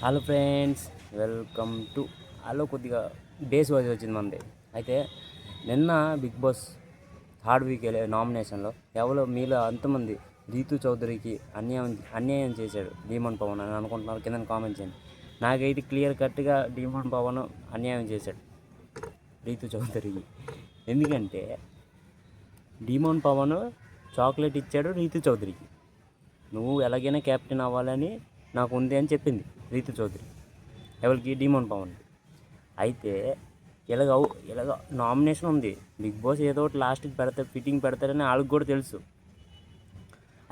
Hello friends, welcome to hello. కొద్దిగా days wise వచ్చింది మంది. అయితే నిన్న బిగ్ బాస్ థర్డ్ వీక్ నామినేషన్లో ఎవరో మీలో అంతమంది రీతు చౌదరికి అన్యాయం చేశాడు డీమన్ పవన్ అని అనుకుంటున్నారు. కింద కామెంట్ చేయండి. నాకైతే క్లియర్ కట్గా డీమన్ పవన్ అన్యాయం చేశాడు రీతు చౌదరికి. ఎందుకంటే డీమన్ పవన్ చాక్లెట్ ఇచ్చాడు రీతు చౌదరికి. నువ్వు ఎలాగైనా క్యాప్టెన్ అవ్వాలని నాకు ఉంది అని చెప్పింది రీతు చౌదరి ఎవరికి, డీమన్ పవన్. అయితే ఇలాగ నామినేషన్ ఉంది. బిగ్ బాస్ ఏదో ఒకటి లాస్ట్కి పెడతారు, ఫిట్టింగ్ పెడతారని వాళ్ళకి కూడా తెలుసు.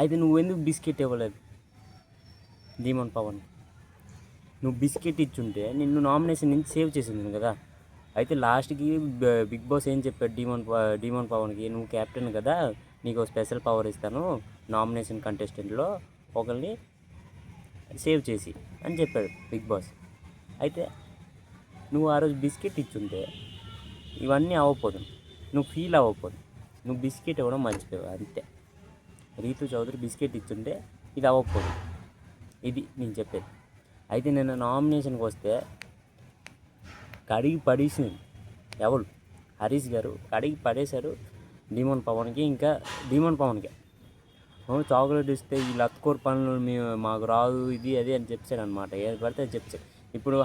అయితే నువ్వెందుకు బిస్కెట్ ఇవ్వలేదు డీమన్ పవన్? నువ్వు బిస్కెట్ ఇచ్చుంటే నిన్ను నామినేషన్ నుంచి సేవ్ చేసింది కదా. అయితే లాస్ట్కి బిగ్ బాస్ ఏం చెప్పాడు డీమన్ పవన్కి, నువ్వు క్యాప్టెన్ కదా, నీకు స్పెషల్ పవర్ ఇస్తాను నామినేషన్ కంటెస్టెంట్లో ఒకరిని సేవ్ చేసి అని చెప్పాడు బిగ్ బాస్. అయితే నువ్వు ఆ రోజు బిస్కెట్ ఇచ్చుంటే ఇవన్నీ అవ్వకపోదు, నువ్వు ఫీల్ అవ్వకపోదు. నువ్వు బిస్కెట్ ఇవ్వడం మర్చిపోయావు అంతే. రీతు చౌదరి బిస్కెట్ ఇచ్చుంటే ఇది అవ్వకపోదు. ఇది నేను చెప్పేది. అయితే నేను నామినేషన్కి వస్తే కడిగి పడేసింది ఎవరు, హరీష్ గారు కడిగి పడేశారు డీమన్ పవన్కి. ఇంకా డీమన్ పవన్కే చాక్లెట్ ఇస్తే ఈ లత్కోర్ పనులు మాకు రాదు ఇది అది అని చెప్పాడు అనమాట. ఏది పడితే అది చెప్పాడు. ఇప్పుడు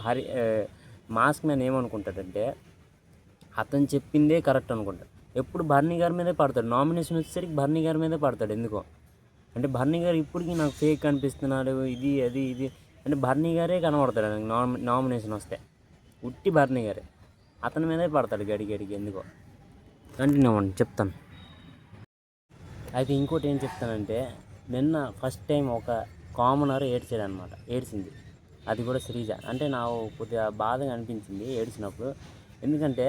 మాస్క్ మ్యాన్ ఏమనుకుంటాడంటే అతను చెప్పిందే కరెక్ట్ అనుకుంటాడు. ఎప్పుడు బర్నీ గారి మీదే పడతాడు. నామినేషన్ వచ్చేసరికి బర్నీ గారి మీదే పడతాడు. ఎందుకో అంటే బర్నీ గారు ఇప్పటికీ నాకు ఫేక్ కనిపిస్తున్నాడు, ఇది అది ఇది అంటే బర్నీ గారే కనబడతాడు నాకు నామినేషన్ వస్తే. ఉట్టి బర్నీ గారే అతని మీదే పడతాడు గడిగడికి. ఎందుకో కంటిన్యూ అవ్వండి, చెప్తాను. అయితే ఇంకోటి ఏం చెప్తానంటే, నిన్న ఫస్ట్ టైం ఒక కామనర్ ఏడ్చింది. అది కూడా శ్రీజ. అంటే నాకు కొద్దిగా బాధగా అనిపించింది ఏడ్చినప్పుడు. ఎందుకంటే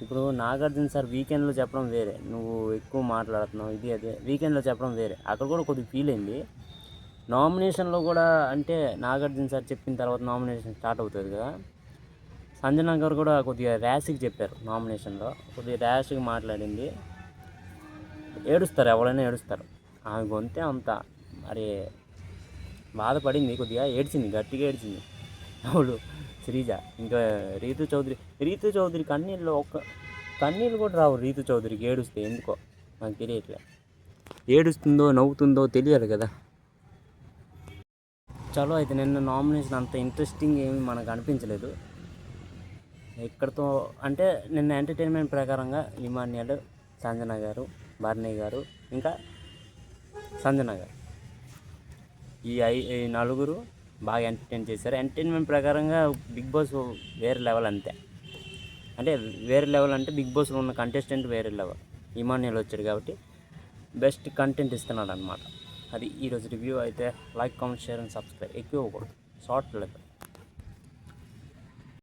ఇప్పుడు నాగార్జున సార్ వీకెండ్లో చెప్పడం వేరే, నువ్వు ఎక్కువ మాట్లాడుతున్నావు ఇది అదే, వీకెండ్లో చెప్పడం వేరే. అక్కడ కూడా కొద్దిగా ఫీల్ అయింది. నామినేషన్లో కూడా అంటే నాగార్జున సార్ చెప్పిన తర్వాత నామినేషన్ స్టార్ట్ అవుతుంది కదా. సంజన గారు కూడా కొద్దిగా ర్యాష్గా చెప్పారు నామినేషన్లో, కొద్దిగా ర్యాష్గా మాట్లాడింది. ఏడుస్తారు, ఎవరైనా ఏడుస్తారు. ఆమె గొంతే అంత మరి బాధపడింది, కొద్దిగా ఏడ్చింది, గట్టిగా ఏడ్చింది ఎవడు శ్రీజ. ఇంకా రీతు చౌదరి కన్నీళ్ళు కూడా రావు రీతు చౌదరికి ఏడుస్తే. ఎందుకో నాకు తెలియట్లే, ఏడుస్తుందో నవ్వుతుందో తెలియాలి కదా. చలో, అయితే నిన్న నామినేషన్ అంత ఇంట్రెస్టింగ్ ఏమి మనకు అనిపించలేదు. ఇక్కడతో అంటే నిన్న ఎంటర్టైన్మెంట్ ప్రకారంగా ఇమాన్యుయల్, సంజన గారు, బర్నీ గారు, ఇంకా సంజన గారు, ఈ నలుగురు బాగా ఎంటర్టైన్ చేశారు. ఎంటర్టైన్మెంట్ ప్రకారంగా బిగ్ బాస్ వేరే లెవెల్ అంతే. అంటే వేరే లెవెల్ అంటే బిగ్ బాస్లో ఉన్న కంటెస్టెంట్ వేరే లెవెల్. ఇమాన్యుయల్ వచ్చాడు కాబట్టి బెస్ట్ కంటెంట్ ఇస్తున్నాడు అనమాట. అది ఈరోజు రివ్యూ. అయితే like, comment, share and subscribe. ఎక్కువ ఇవ్వకూడదు, షార్ట్ లేదు.